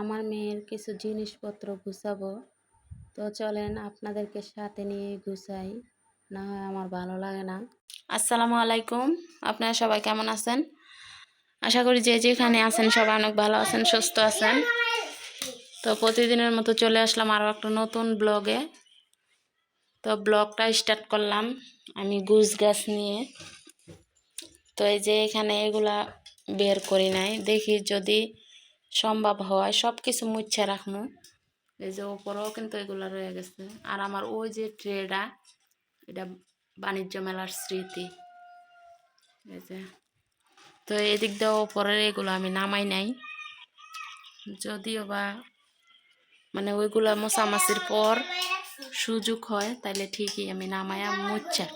আমার মেয়ের কিছু জিনিসপত্র গুছাবো। তো চলেন আপনাদেরকে সাথে নিয়ে গুছাই, না হয় আমার ভালো লাগে না। আসসালামু আলাইকুম, আপনারা সবাই কেমন আছেন? আশা করি যে যেখানে আছেন সবাই অনেক ভালো আছেন, সুস্থ আছেন। তো প্রতিদিনের মতো চলে আসলাম আরও একটা নতুন ব্লগে। তো ব্লগটা স্টার্ট করলাম আমি গুছ গাছ নিয়ে। তো এই যে এখানে এগুলা বের করি নাই, দেখি যদি সম্ভব হয় সব কিছু মুছে রাখবো। এই যে ওপরেও কিন্তু এগুলা রয়ে গেছে। আর আমার ওই যে ট্রেটা, এটা বাণিজ্য মেলার স্মৃতি। এই যে তো এদিক দিয়ে ওপরের এগুলো আমি নামাই নাই, যদিও বা মানে ওইগুলা মোছামাছির পর সুযোগ হয় তাইলে ঠিকই আমি নামায়া মুছা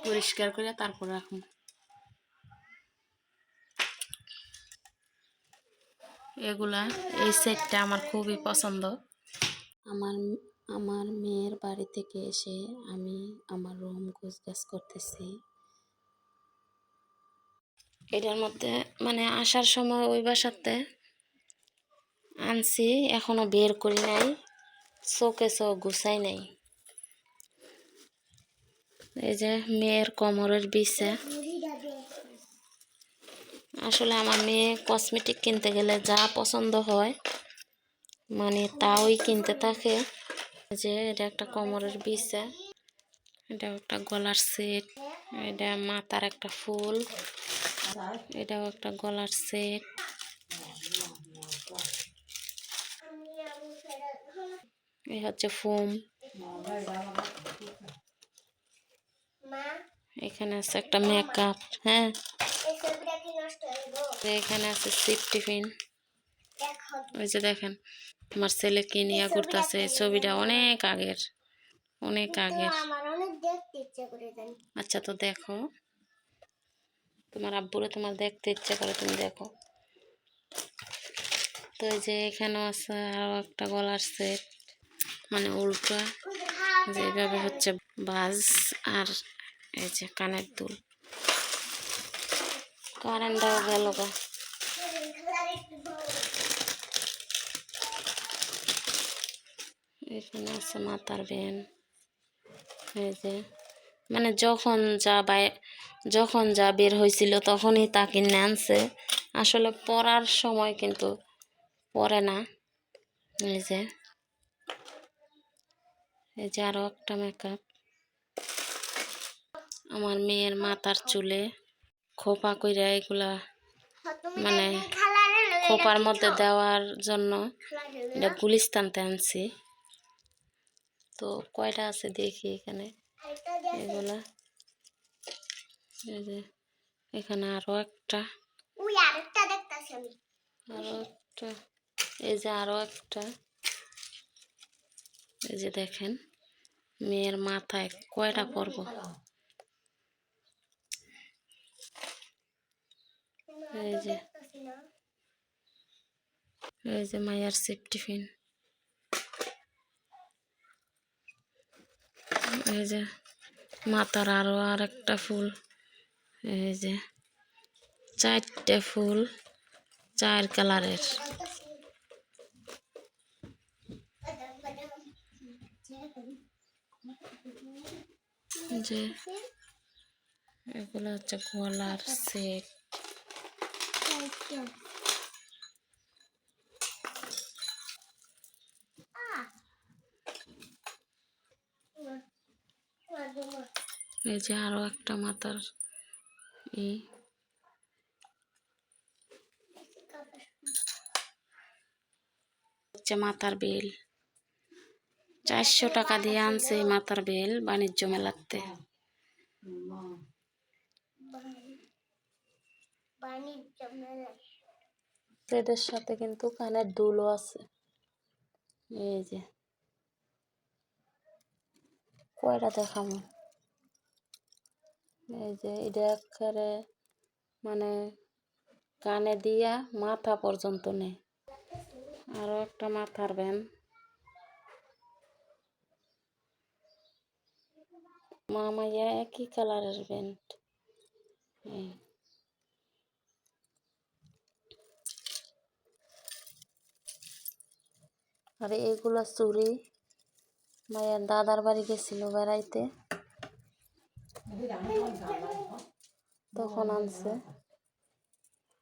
পরিষ্কার করে তারপর রাখবো। এগুলা এই সেটটা আমার খুবই পছন্দ। আমার আমার মেয়ের বাড়ি থেকে এসে আমি আমার রুম গোছগাছ করতেছি। এটার মধ্যে মানে আসার সময় ওই বাসাতে আনছি, এখনো বের করি নাই, শোকেসও গুছাই নাই। এই যে মেয়ের কোমরের বিছে। আসলে আমার মেয়ে কসমেটিক কিনতে গেলে যা পছন্দ হয় মানে তাই কিনতে থাকে। যে এটা একটা কোমরের বিছে, এটা একটা গলার সেট, এটা মাথার একটা ফুল, এটাও একটা গলার সেট। এই হচ্ছে ফোম। এখানে আছে একটা মেকআপ। হ্যাঁ, এখানে আছে সিপ টিফিন। ওই যে দেখেন আমার ছেলে কি নিয়ে ঘুরতেছে। এই ছবিটা অনেক আগের, অনেক আগের। আচ্ছা, তো দেখো, তোমার আব্বুরে তোমার দেখতে ইচ্ছে করে তুমি দেখো। তো এই যে এখানেও আছে আরো একটা গলার সেট, মানে উল্টা যেভাবে হচ্ছে বাজ। আর এই যে কানের দুল। কারেন্টটাও গেল গা। এখানে আছে মাথার বেন। এই যে মানে যখন যা বের হয়েছিল তখনই তা কিনে আনছে, আসলে পরার সময় কিন্তু পরে না। এই যে আরো একটা মেকআপ। আমার মেয়ের মাথার চুলে খোপা কইরা এগুলা মানে খোপার মধ্যে দেওয়ার জন্য এটা গুলিস্তানতে আনছি। তো কয়টা আছে দেখি এখানে এগুলা। এই যে এখানে আরো একটা, আরো একটা, এই যে আরো একটা। এই যে দেখেন মেয়ের মাথায় কয়টা পরব। এই যে মায়ের সিপ টিফিন। এই যে মাথার আরো আর একটা ফুল। এই যে 4টে ফুল, 4 কালারের। যে এগুলো হচ্ছে গলার সেট। এই যে আরো একটা মাথার হচ্ছে মাথার বেল। 400 টাকা দিয়ে আনছে মাথার বেল বাণিজ্য মেলাতে। এদের সাথে কিন্তু কানের দুলও আছে। এই যে কয়টা দেখাবো। এই যে এটা একেবারে মানে কানে দিয়া মাথা পর্যন্ত নেই। আরো একটা মাথার ব্যান। মামাইয়া একই কালারের ব্যান্ড। আর এগুলো চুড়ি ভাইয়ার দাদার বাড়ি গেছিল বেড়াইতে, তখন আনছে।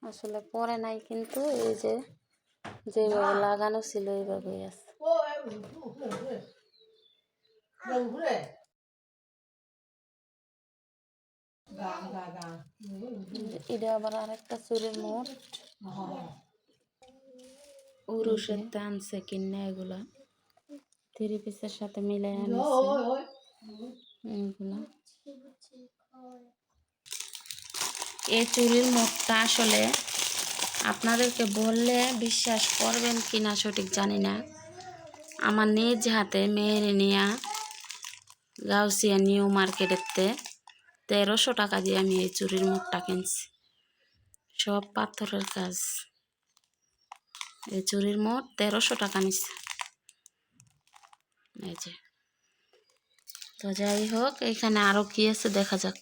আসলে পরে নাই, কিন্তু এই যে যেভাবে লাগানো ছিল এইভাবেই আছে। এটা আবার আরেকটা চুরির মোট, উরুষের আনছে কিনে, এগুলা 3 পিসের সাথে মিলে আনছে এগুলা। এই চুরির মোটটা আসলে আপনাদেরকে বললে বিশ্বাস করবেন কিনা সঠিক জানি না। আমার নিজ হাতে মেয়ের নিয়া গাউসিয়া নিউ মার্কেটেতে 1300 টাকা দিয়ে আমি এই চুরির মুখটা কিনছি। সব পাথরের কাজ। এই চুরির মোট 1300 টাকা নিচ্ছে। এই যে, তো যাই হোক, এখানে আরো কি আছে দেখা যাক।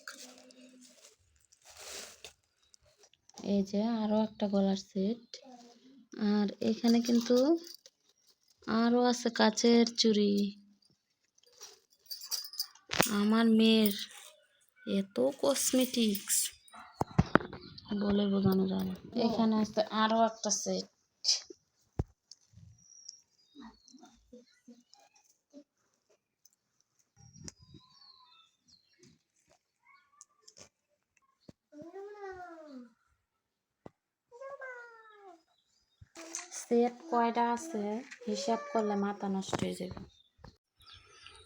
এই যে আরো একটা গলার সেট, আর এখানে কিন্তু আরো আছে কাচের চুড়ি। আমার মেয়ের এত কসমেটিক্স বলে বোঝানো যায় না। এখানে আছে আরো একটা সেট। সেট কয়টা আছে হিসাব করলে মাথা নষ্ট হয়ে যাবে।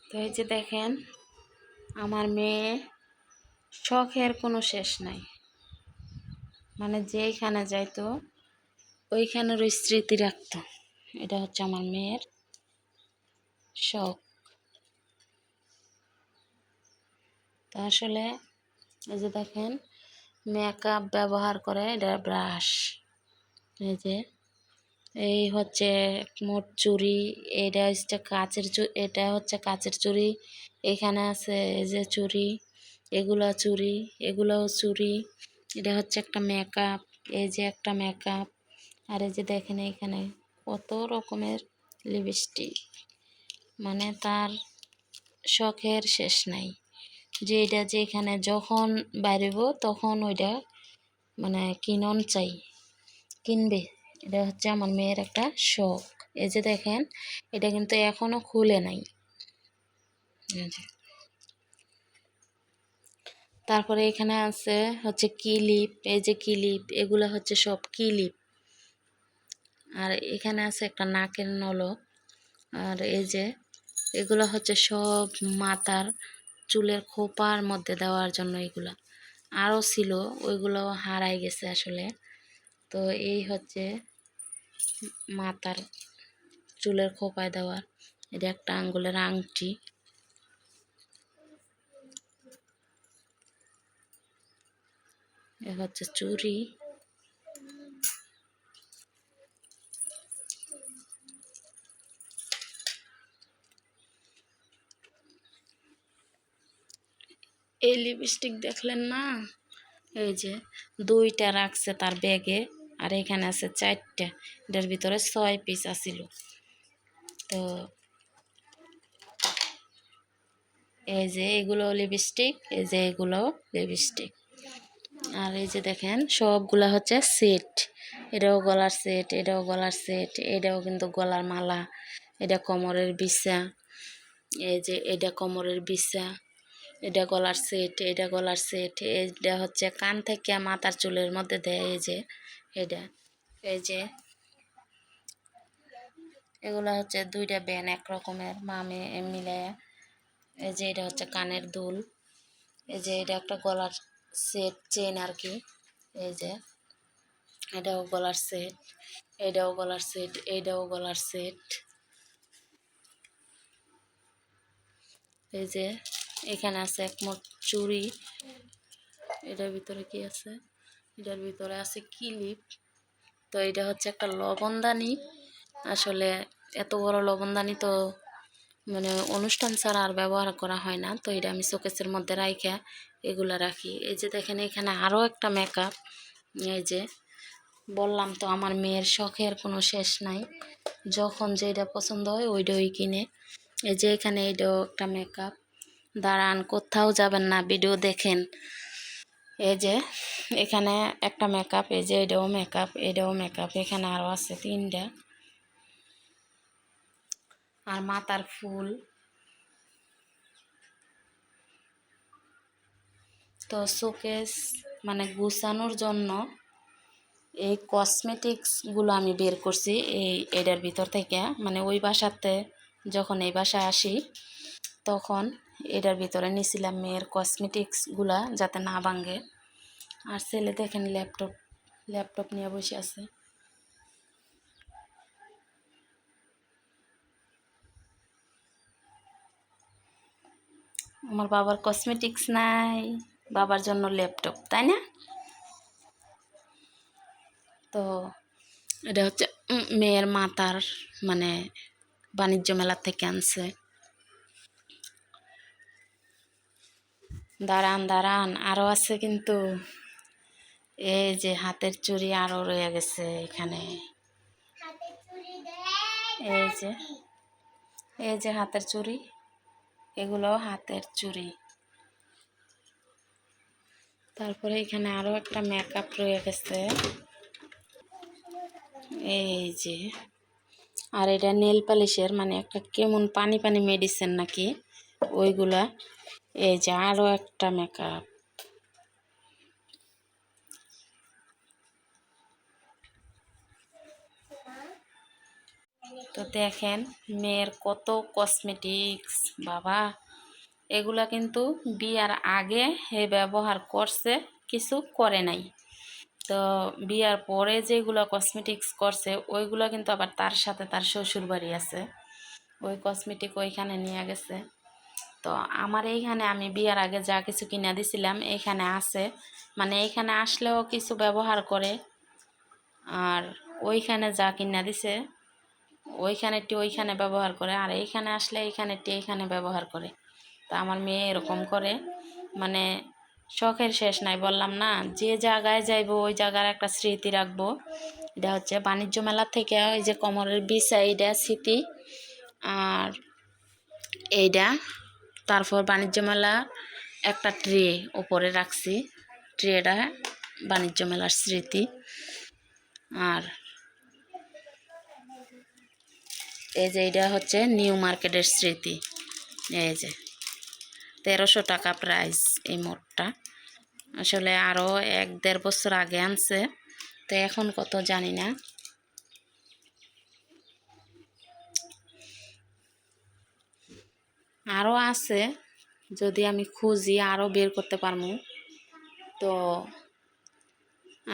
তো এই যে দেখেন, আমার মেয়ে শখের কোনো শেষ নাই। মানে যেইখানে যাইতো ওইখানের স্মৃতি রাখতো। এটা হচ্ছে আমার মেয়ের শখ। তো আসলে এই যে দেখেন, মেকআপ ব্যবহার করে, এটা ব্রাশ। এই যে এই হচ্ছে মোট চুড়ি, এটা হচ্ছে কাচের চুড়ি, এটা হচ্ছে কাচের চুড়ি। এখানে আছে এই যে চুড়ি, এগুলো চুড়ি, এগুলোও চুড়ি। এটা হচ্ছে একটা মেকআপ, এই যে একটা মেকআপ। আর এই যে দেখেন এখানে কত রকমের লিপস্টিক। মানে তার শখের শেষ নাই। যে এটা যেখানে যখন বাইরেব তখন ওইটা মানে কিনন চাই, কিনবে। এটা হচ্ছে আমার মেয়ের একটা শখ। এই যে দেখেন, এটা কিন্তু এখনো খুলে নাই। তারপরে এখানে আছে হচ্ছে ক্লিপ, এই যে ক্লিপ, এগুলো হচ্ছে সব ক্লিপ। আর এখানে আছে একটা নাকের নলক। আর এই যে এগুলো হচ্ছে সব মাথার চুলের খোপার মধ্যে দেওয়ার জন্য। এগুলা আরও ছিল, ওইগুলো হারাই গেছে আসলে। তো এই হচ্ছে মাথার চুলের খোপায় দেওয়ার। এটা একটা আঙ্গুলের আংটি। এ হচ্ছে চুড়ি। এই লিপস্টিক দেখলেন না, এই যে 2টা রাখছে তার ব্যাগে, আর এখানে আছে 4টা। এটার ভিতরে 6 পিস আছিল। তো এই যে এগুলো লিপস্টিক, এই যে এগুলো লিপস্টিক। আর এই যে দেখেন সবগুলা হচ্ছে সেট। এটাও গলার সেট, এটাও গলার সেট, এটাও কিন্তু গলার মালা। এটা কোমরের বিছা, এই যে এটা কোমরের বিছা, এটা গলার সেট, এটা গলার সেট। এটা হচ্ছে কান থেকে মাথার চুলের মধ্যে দেয়। এই যে এটা, এই যে এগুলো হচ্ছে 2টা ব্যান এক রকমের মামে মিলে। এই যে এটা হচ্ছে কানের দুল। এই যে এটা একটা গলার সেট, চেন আর কি। এই যে এটাও গলার সেট, এটাও গলার সেট, এটাও গলার সেট। এই যে এখানে আছে এক মোট চুড়ি। এটার ভিতরে কি আছে? এটার ভিতরে আছে ক্লিপ। তো এটা হচ্ছে একটা লবণদানি। আসলে এত বড় লবণদানি তো মানে অনুষ্ঠান ছাড়া আর ব্যবহার করা হয় না। তো এটা আমি শোকেসের মধ্যে রাইখা এগুলা রাখি। এই যে দেখেন এখানে আরও একটা মেকআপ। এই যে বললাম তো আমার মেয়ের শখের কোনো শেষ নাই, যখন যেটা পছন্দ হয় ওইটাই কিনে। এই যে এখানে এইটাও একটা মেকআপ, দাঁড়ান কোথাও যাবেন না, ভিডিও দেখেন। এই যে এখানে একটা মেকআপ, এই যে এটাও মেকআপ, এটাও মেকআপ, এখানে আরও আছে 3টা। আর মাথার ফুল। তো শোকেস মানে গুছানোর জন্য এই কসমেটিক্সগুলো আমি বের করছি এটার ভিতর থেকে, মানে ওই বাসাতে যখন এই বাসায় আসি তখন এটার ভিতরে নিয়েছিলাম মেয়ের কসমেটিক্সগুলা যাতে না ভাঙে। আর ছেলে দেখেন ল্যাপটপ নিয়ে বসে আছে। আমার বাবার কসমেটিক্স নাই, বাবার জন্য ল্যাপটপ, তাই না? তো এটা হচ্ছে মেয়ের মাতার মানে বাণিজ্য মেলা থেকে আনছে। দাঁড়ান দাঁড়ান, আরও আছে কিন্তু। এই যে হাতের চুড়ি আরও রয়ে গেছে এখানে। এই যে এই যে হাতের চুড়ি, এগুলো হাতের চুড়ি। তারপরে এখানে আরও একটা মেকআপ রয়ে গেছে, এই যে। আর এটা নেল পালিশের মানে একটা কেমন পানি পানি মেডিসিন নাকি ওইগুলা। এই যে আরও একটা মেকআপ। তো দেখেন মেয়ের কত কসমেটিক্স, বাবা এগুলা কিন্তু বিয়ার আগে হে ব্যবহার করছে, কিছু করে নাই। তো বিয়ার পরে যেগুলো কসমেটিক্স করছে ওইগুলো কিন্তু আবার তার সাথে তার শ্বশুর বাড়ি আছে, ওই কসমেটিক ওইখানে নিয়ে গেছে। তো আমার এইখানে আমি বিয়ার আগে যা কিছু কিনে দিছিলাম এইখানে আছে, মানে এইখানে আসলেও কিছু ব্যবহার করে, আর ওইখানে যা কিনে দিছে ওইখানেরটি ওইখানে ব্যবহার করে, আর এইখানে আসলে এইখানেরটি এইখানে ব্যবহার করে। তা আমার মেয়ে এরকম করে, মানে শখের শেষ নাই। বললাম না, যে জায়গায় যাইবো ওই জায়গার একটা স্মৃতি রাখবো। এটা হচ্ছে বাণিজ্য মেলা থেকে ওই যে কোমরের বিছা, এইটা স্মৃতি। আর এইটা তারপর বাণিজ্য মেলা একটা ট্রে ওপরে রাখছি, ট্রেটা বাণিজ্য মেলার স্মৃতি। আর এই যে এইটা হচ্ছে নিউ মার্কেটের স্মৃতি। এই যে 1300 টাকা প্রাইস এই মোটটা। আসলে আরও 1-1.5 বছর আগে আনছে, তো এখন কত জানি না। আরও আছে, যদি আমি খুঁজি আরও বের করতে পারবো। তো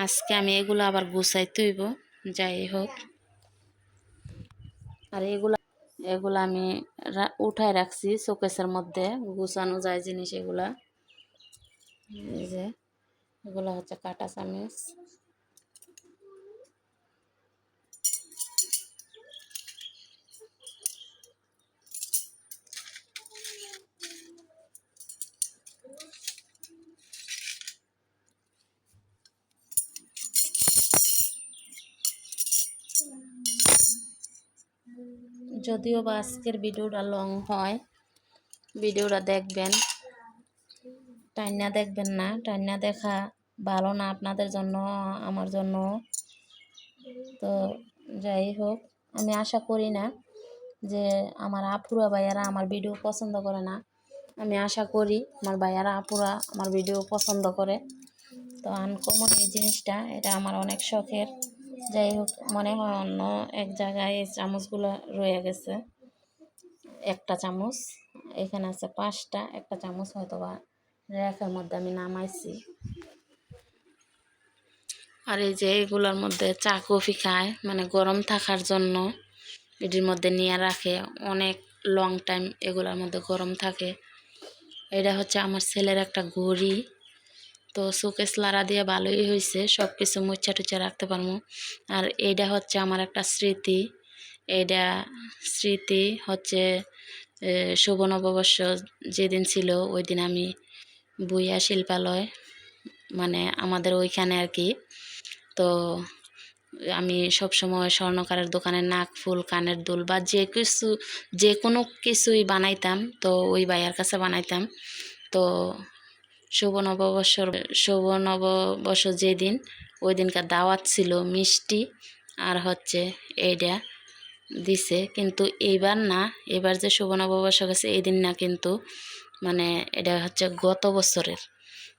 আজকে আমি এগুলো আবার গুছাইতে হইব, যাই হোক। আর এগুলা আমি উঠায় রাখছি শোকেসের মধ্যে, গুছানো যায় জিনিস এগুলা। এই যে এগুলো হচ্ছে কাঁটা চামচ। যদিও বা আজকের ভিডিওটা লং হয়, ভিডিওটা দেখবেন, টাইনা দেখবেন না, টাইনা দেখা ভালো না আপনাদের জন্য, আমার জন্য। তো যাই হোক, আমি আশা করি না যে আমার আপুরা ভাইয়ারা আমার ভিডিও পছন্দ করে না, আমি আশা করি আমার ভাইয়ারা আপুরা আমার ভিডিও পছন্দ করে। তো আনকমন এই জিনিসটা, এটা আমার অনেক শখের। যাই হোক, মনে হয় অন্য এক জায়গায় এই চামচগুলো রয়ে গেছে, একটা চামচ এখানে আছে 5টা, একটা চামচ হয়তো বা র্যাকের মধ্যে আমি নামাইছি। আর এই যে এগুলোর মধ্যে চা কফি খায়, মানে গরম থাকার জন্য এটির মধ্যে নিয়ে রাখে, অনেক লং টাইম এগুলোর মধ্যে গরম থাকে। এটা হচ্ছে আমার ছেলের একটা ঘড়ি। তো শোকেস লাড়া দিয়ে ভালোই হয়েছে, সব কিছু মুচ্ছা টুচ্ছা রাখতে পারবো। আর এইটা হচ্ছে আমার একটা স্মৃতি। এইটা স্মৃতি হচ্ছে শুভ নববর্ষ যেদিন ছিল ওই দিন আমি বুইয়া শিল্পালয়, মানে আমাদের ওইখানে আর কি। তো আমি সবসময় স্বর্ণকারের দোকানে নাক ফুল, কানের দুল বা যে কোনো কিছুই বানাইতাম, তো ওই ভাইয়ার কাছে বানাইতাম। তো শুভ নববর্ষ যেদিন, ওই দিনকার দাওয়াত ছিল মিষ্টি আর হচ্ছে এইটা দিছে, কিন্তু এইবার না, এবার যে শুভ নববর্ষ গেছে এই দিন না, কিন্তু মানে এটা হচ্ছে গত বছরের।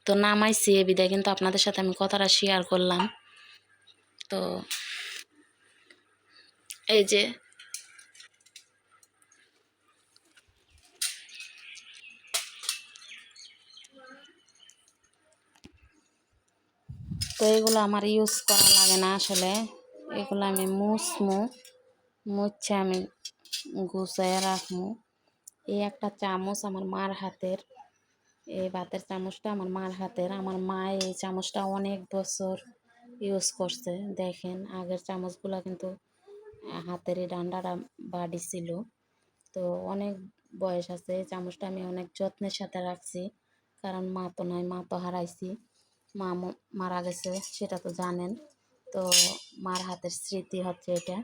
তো নামাইছি এ বিদায়, কিন্তু আপনাদের সাথে আমি কথাটা শেয়ার করলাম। তো এই যে তো এগুলো আমার ইউজ করা লাগে না আসলে, এগুলো আমি মুছে আমি গুছাইয়া রাখবো। এই একটা চামচ আমার মার হাতের, এই ভাতের চামচটা আমার মার হাতের। আমার মা এই চামচটা অনেক বছর ইউজ করছে। দেখেন আগের চামচগুলো কিন্তু হাতের এই ডান্ডাটা বাড়ি ছিল, তো অনেক বয়স আছে। এই চামচটা আমি অনেক যত্নের সাথে রাখছি, কারণ মা তো নাই, মা তো হারাইছি, মা মারা গেছে সেটা তো জানেন। তো মার হাতের স্মৃতি হচ্ছে এটা।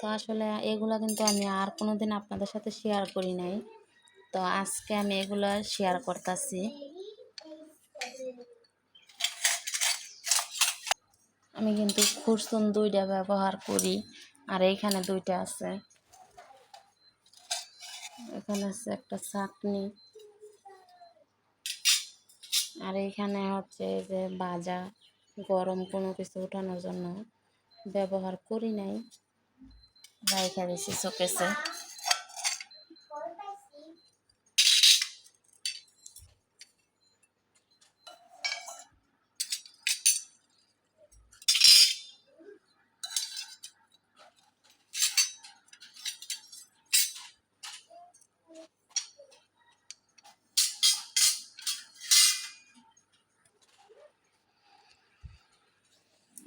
তো আসলে এগুলা কিন্তু আমি আর কোনোদিন আপনাদের সাথে শেয়ার করি নাই, তো আজকে আমি এগুলা শেয়ার করতেছি। আমি কিন্তু খুরসুন দুইটা ব্যবহার করি, আর এইখানে দুইটা আছে। এখানে আছে একটা চাটনি, আর এইখানে হচ্ছে যে ভাজা গরম কোনো কিছু উঠানোর জন্য ব্যবহার করি নাই, রাইখা দিছি শোকেসে।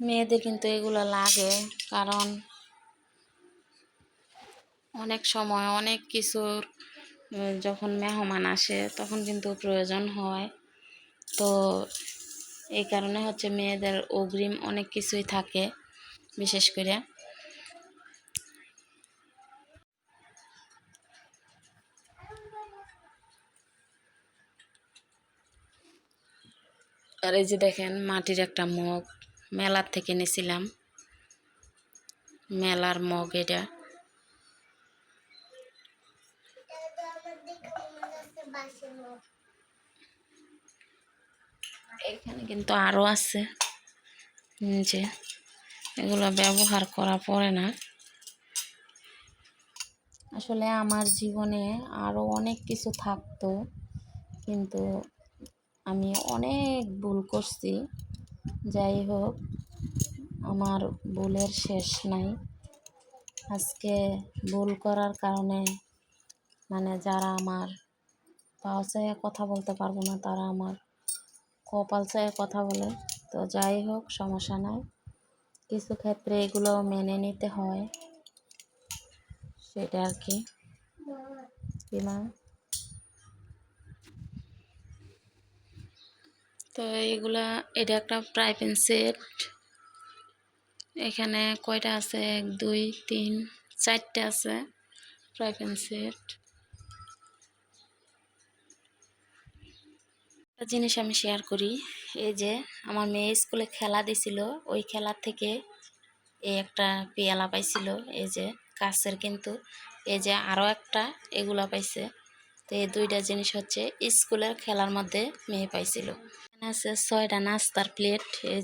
মেয়েদের কিন্তু এগুলো লাগে, কারণ অনেক সময় অনেক কিছুর যখন মেহমান আসে তখন কিন্তু প্রয়োজন হয়। তো এই কারণে হচ্ছে মেয়েদের অগ্রিম অনেক কিছুই থাকে, বিশেষ করে। আর এই যে দেখেন মাটির একটা মগ, মেলার থেকে নিয়েছিলাম, মেলার মগ এটা। এখানে কিন্তু আরো আছে, যে এগুলো ব্যবহার করা পড়ে না। আসলে আমার জীবনে আরো অনেক কিছু থাকতো, কিন্তু আমি অনেক ভুল করছি। যাই হোক, আমার ভুলের শেষ নাই। আজকে ভুল করার কারণে মানে যারা আমার পাও চাইয়া কথা বলতে পারবো না, তারা আমার কপাল চাইয়া কথা বলে। তো যাই হোক, সমস্যা নাই, কিছু ক্ষেত্রে এগুলো মেনে নিতে হয়, সেটা আর কি। মা, তো এগুলা, এটা একটা ফ্রাই প্যান সেট। এখানে কয়টা আছে, 1 2 3 4টে আছে ফ্রাই প্যান সেট। একটা জিনিস আমি শেয়ার করি, এই যে আমার মেয়ে স্কুলে খেলা দিছিল, ওই খেলার থেকে এই একটা পেয়ালা পাইছিল, এই যে কাছের, কিন্তু এই যে আরও একটা এগুলা পাইছে। তো এই দুইটা জিনিস হচ্ছে স্কুলের খেলার মধ্যে মেয়ে পাইছিল। এখানে আছে 6টা নাস্তার প্লেট, এই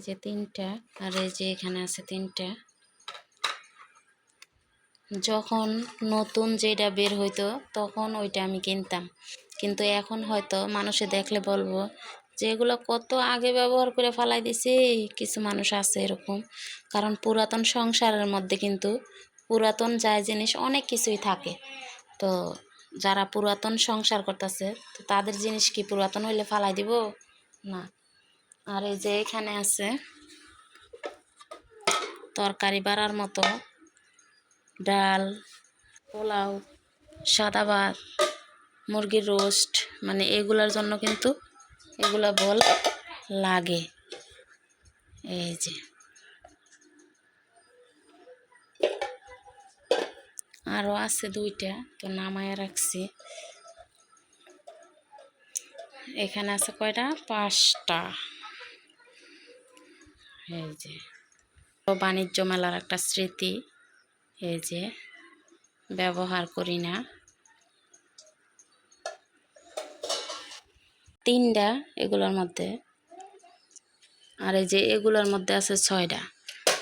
যে 3টা, আর এই যে এখানে আছে 3টা। যখন নতুন যেটা বের হইতো তখন ওইটা আমি কিনতাম, কিন্তু এখন হয়তো মানুষে দেখলে বলবো যে এগুলো কত আগে ব্যবহার করে ফেলাই দিছি। কিছু মানুষ আছে এরকম, কারণ পুরাতন সংসারের মধ্যে কিন্তু পুরাতন যায় জিনিস অনেক কিছুই থাকে। তো যারা পুরাতন সংসার করতেছে, তো তাদের জিনিস কি পুরাতন হইলে ফালাই দিব না। আর এই যে এখানে আছে তরকারি বাড়ার মতো ডাল, পোলাও, সাদা ভাত, মুরগির রোস্ট, মানে এগুলার জন্য কিন্তু এগুলা বল লাগে। এই যে আরও আছে 2টা, তো নামায়া রাখছি। এখানে আছে কয়টা? 5টা। এই যে বাণিজ্য মেলার একটা স্মৃতি, এই যে ব্যবহার করি না। 3টা এগুলোর মধ্যে, আর এই যে এগুলোর মধ্যে আছে 6টা,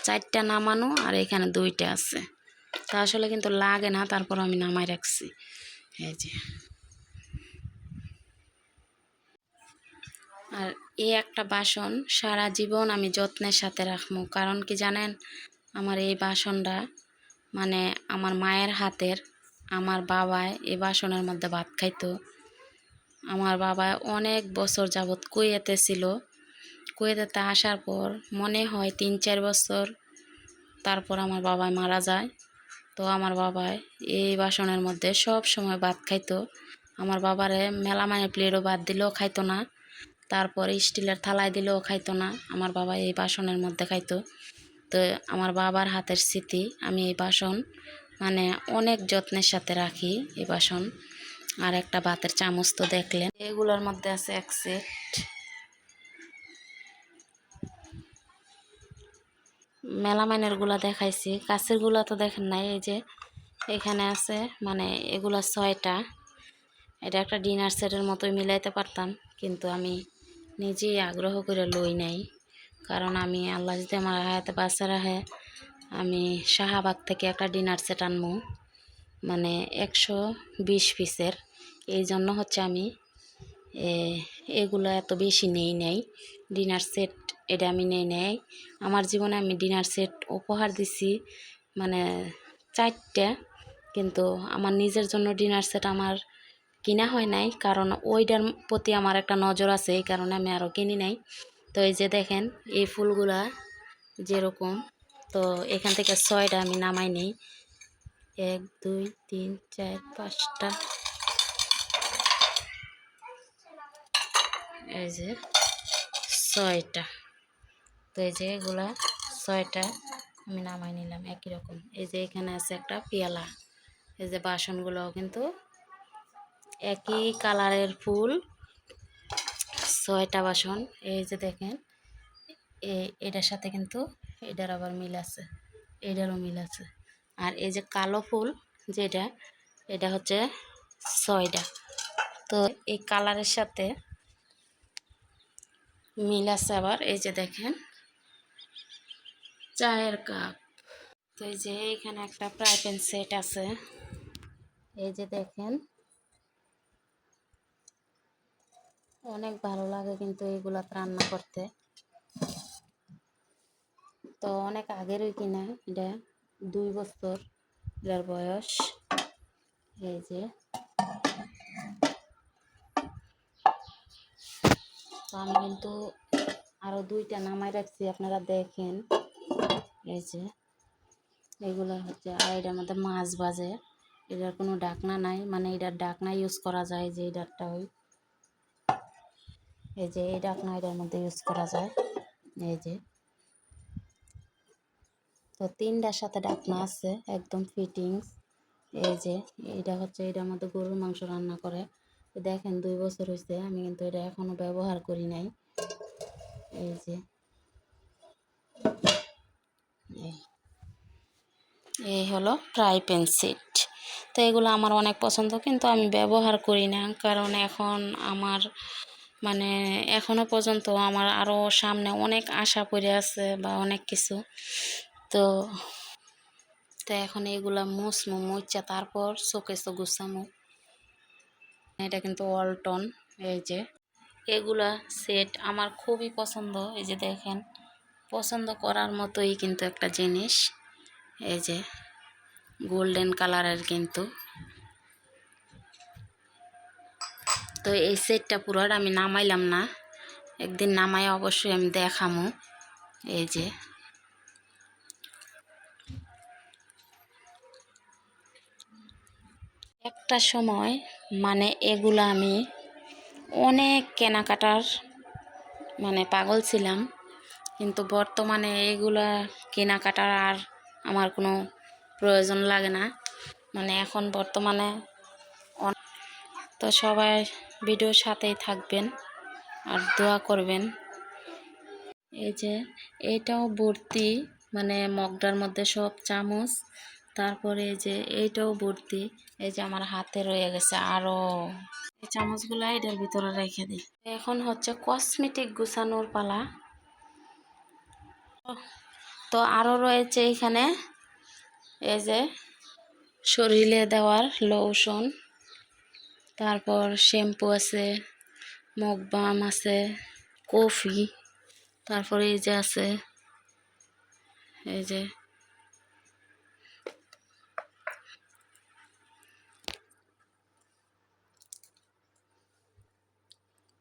4টা নামানো আর এখানে 2টা আছে। তা আসলে কিন্তু লাগে না, তারপর আমি নামাই রাখছি। এই যে আর এই একটা বাসন সারা জীবন আমি যত্নের সাথে রাখবো, কারণ কি জানেন, আমার এই বাসনটা মানে আমার মায়ের হাতের। আমার বাবাই এই বাসনের মধ্যে ভাত খাইতো। আমার বাবা অনেক বছর যাবৎ কুয়েতে ছিল। কুয়েতে আসার পর মনে হয় 3-4 বছর তারপর আমার বাবা মারা যায়। তো আমার বাবাই এই বাসনের মধ্যে সব সময় ভাত খাইতো। আমার বাবারে মেলামানের প্লেটও ভাত দিলেও খাইতো না, তারপরে স্টিলের থালায় দিলেও খাইতো না, আমার বাবা এই বাসনের মধ্যে খাইতো। তো আমার বাবার হাতের স্মৃতি, আমি এই বাসন মানে অনেক যত্নের সাথে রাখি এই বাসন। আর একটা ভাতের চামচ তো দেখলেন, এগুলোর মধ্যে আছে 1 সেট। মেলামাইনের গুলা দেখাইছি, কাছের গুলা তো দেখেন নাই। এই যে এখানে আছে, মানে এগুলা 6টা। এটা একটা ডিনার সেটের মতোই মিলাইতে পারতাম, কিন্তু আমি নিজেই আগ্রহ করে লই নাই। কারণ আমি আল্লাহ যদি আমার হায়াতে বাঁচা রাখে, আমি শাহবাগ থেকে একটা ডিনার সেট আনবো, মানে 120 পিসের। এই জন্য হচ্ছে আমি এগুলো এত বেশি নেই ডিনার সেট। এটা আমি নেই। আমার জীবনে আমি ডিনার সেট উপহার দিছি মানে 4টা, কিন্তু আমার নিজের জন্য ডিনার সেট আমার কিনা হয় নাই, কারণ ওইটার প্রতি আমার একটা নজর আছে, এই কারণে আমি আরও কিনি নাই। তো এই যে দেখেন এই ফুলগুলা যেরকম, তো এখান থেকে 6টা আমি নামাই নেই। 1 2 3 4 5টা, এই যে 6টা। তো এই যে এগুলা 6টা আমি নামাই নিলাম একই রকম। এই যে এখানে আছে একটা পেয়ালা, এই যে বাসনগুলোও কিন্তু একই কালারের ফুল, 6টা বাসন। এই যে দেখেন এটার সাথে কিন্তু এটার আবার মিল আছে, এটারও মিল আছে। আর এই যে কালো ফুল যেটা, এটা হচ্ছে 6টা। তো এই কালারের সাথে মিল আছে আবার। এই যে দেখেন চায়ের কাপ। তো এই যে এখানে একটা ফ্রাই প্যান সেট আছে, এই যে দেখেন অনেক ভালো লাগে কিন্তু এগুলা রান্না করতে। তো অনেক আগেরই কিনা, এটা 2 বছর এর বয়স। এই যে তো আমি কিন্তু আরো 2টা নামাই রাখছি, আপনারা দেখেন। এই যে এগুলো হচ্ছে, আর এটার মধ্যে মাছ ভাজে। এটার কোনো ঢাকনা নাই, মানে এটার ঢাকনা ইউজ করা যায়, যে এই ডাকটা ওই, এই যে এই ঢাকনা এটার মধ্যে ইউজ করা যায়। এই যে তো 3টার সাথে ঢাকনা আছে একদম ফিটিংস। এই যে এটা হচ্ছে, এটার মধ্যে গরুর মাংস রান্না করে। দেখেন 2 বছর হয়েছে, আমি কিন্তু এটা এখনো ব্যবহার করি নাই। এই যে এই হলো ফ্রাই প্যান সেট। তো এগুলো আমার অনেক পছন্দ, কিন্তু আমি ব্যবহার করি না, কারণ এখন আমার মানে এখনো পর্যন্ত আমার আরও সামনে অনেক আশা পড়ে আছে বা অনেক কিছু। তো তো এখন এগুলা মুছমু, মুছা তারপর শোকেসে গুছামু। এটা কিন্তু ওয়ালটন। এই যে এগুলা সেট আমার খুবই পছন্দ। এই যে দেখেন পছন্দ করার মতোই কিন্তু একটা জিনিস, এই যে গোল্ডেন কালারের কিন্তু। তো এই সেটটা পুরোটা আমি নামাইলাম না, একদিন নামাই অবশ্যই আমি দেখামু। এই যে একটা সময় মানে এগুলো আমি অনেক কেনাকাটার মানে পাগল ছিলাম, কিন্তু বর্তমানে এগুলা কেনাকাটার আর আমার কোনো প্রয়োজন লাগে না। মানে এখন বর্তমানে তো সবাই ভিডিওর সাথেই থাকবেন আর দোয়া করবেন। এই যে এইটাও ভর্তি, মানে মগটার মধ্যে সব চামচ। তারপরে এই যে এইটাও ভর্তি, এই যে আমার হাতে রয়ে গেছে আরও। এই চামচগুলো এটার ভিতরে রেখে দিই। এখন হচ্ছে কসমেটিক গুছানোর পালা। তো আরও রয়েছে এখানে এই যে শরীরে দেওয়ার লোশন, তারপর শ্যাম্পু আছে, মুখ বাম আছে, কফি, তারপরে এই যে আছে এই যে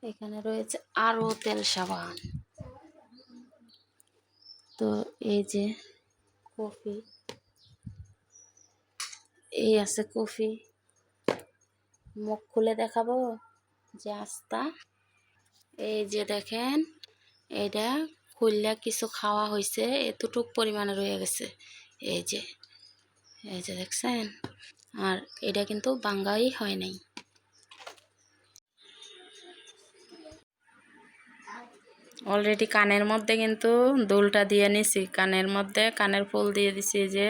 এখানে রয়েছে আরও তেল সাবান। তো এই যে কফি, এই আছে কফি। মুখ খুলে দেখাবো যে আস্তা। এই যে দেখেন, এটা খুললে কিছু খাওয়া হয়েছে, এতটুক পরিমাণে রয়ে গেছে। এই যে দেখছেন, আর এটা কিন্তু বাঙ্গাই হয় নাই। অলরেডি কানের মধ্যে কিন্তু দুলটা দিয়ে নিছি, কানের মধ্যে কানের ফুল দিয়ে দিছি যে।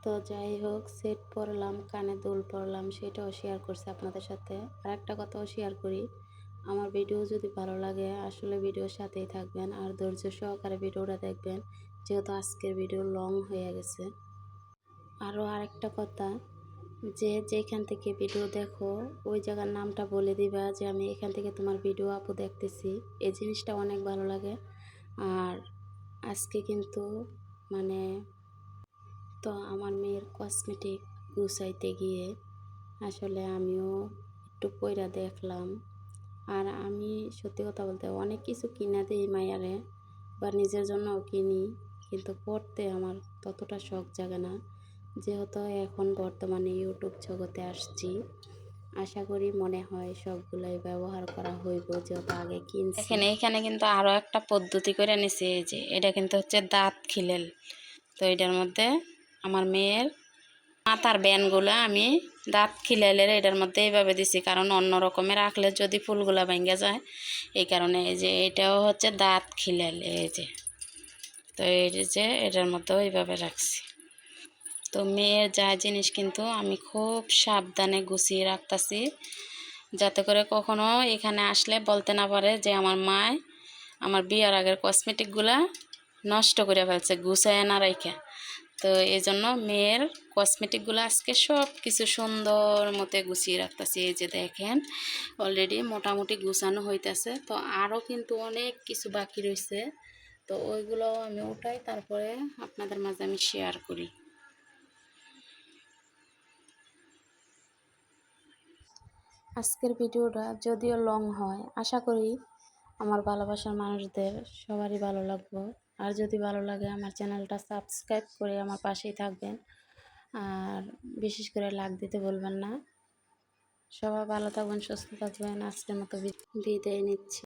তো যাই হোক, সেট পরলাম, কানে দুল পরলাম, সেটাও শেয়ার করছি আপনাদের সাথে। আর একটা কথাও শেয়ার করি, আমার ভিডিও যদি ভালো লাগে আসলে ভিডিওর সাথেই থাকবেন আর ধৈর্য সহকারে ভিডিওটা দেখবেন, যেহেতু আজকের ভিডিও লং হয়ে গেছে। আরও আরেকটা কথা, যে যেখান থেকে ভিডিও দেখো ওই জায়গার নামটা বলে দিবা যে আমি এখান থেকে তোমার ভিডিও আপু দেখতেছি। এই জিনিসটা অনেক ভালো লাগে। আর আজকে কিন্তু মানে তো আমার মেয়ের কসমেটিক গুছাইতে গিয়ে আসলে আমিও একটু পইরা দেখলাম। আর আমি সত্যি কথা বলতে অনেক কিছু কিনা দিই মায়ারে, বা নিজের জন্যও কিনি, কিন্তু পড়তে আমার ততটা শখ জাগে না। যেহেতু এখন বর্তমানে ইউটিউব জগতে আসছি, আশা করি মনে হয় সবগুলাই ব্যবহার করা হইব, যেহেতু আগে কিনছি। এখানে কিন্তু আরও একটা পদ্ধতি করে নিছি। এই যে এটা কিন্তু হচ্ছে দাঁত খিলেল। তো এটার মধ্যে আমার মেয়ের মাথার ব্যানগুলো আমি দাঁত খিলাইলে এটার মধ্যে এইভাবে দিছি, কারণ অন্য রকমের রাখলে যদি ফুলগুলা ভেঙে যায়, এই কারণে। এই যে এটাও হচ্ছে দাঁত খিলাইল, এই যে। তো এই যে এটার মধ্যেও এইভাবে রাখছি। তো মেয়ের যা জিনিস কিন্তু আমি খুব সাবধানে গুছিয়ে রাখতেছি, যাতে করে কখনো এখানে আসলে বলতে না পারে যে আমার মায় আমার বিয়ার আগের কসমেটিকগুলা নষ্ট করে ফেলছে গুছায় না রাইখা। তো এই জন্য মেয়ের কসমেটিকগুলো আজকে সব কিছু সুন্দর মতো গুছিয়ে রাখতেছি। এই যে দেখেন, অলরেডি মোটামুটি গুছানো হইতেছে। তো আরও কিন্তু অনেক কিছু বাকি রয়েছে, তো ওইগুলো আমি উঠাই, তারপরে আপনাদের মাঝে আমি শেয়ার করি। আজকের ভিডিওটা যদিও লং হয়, আশা করি আমার ভালোবাসার মানুষদের সবারই ভালো লাগবে। আর যদি ভালো লাগে আমার চ্যানেলটা সাবস্ক্রাইব করে আমার পাশেই থাকবেন, আর বিশেষ করে লাইক দিতে বলবেন না। সবাই ভালো থাকবেন, সুস্থ থাকবেন। আজকের মতো বিদায় নিচ্ছি।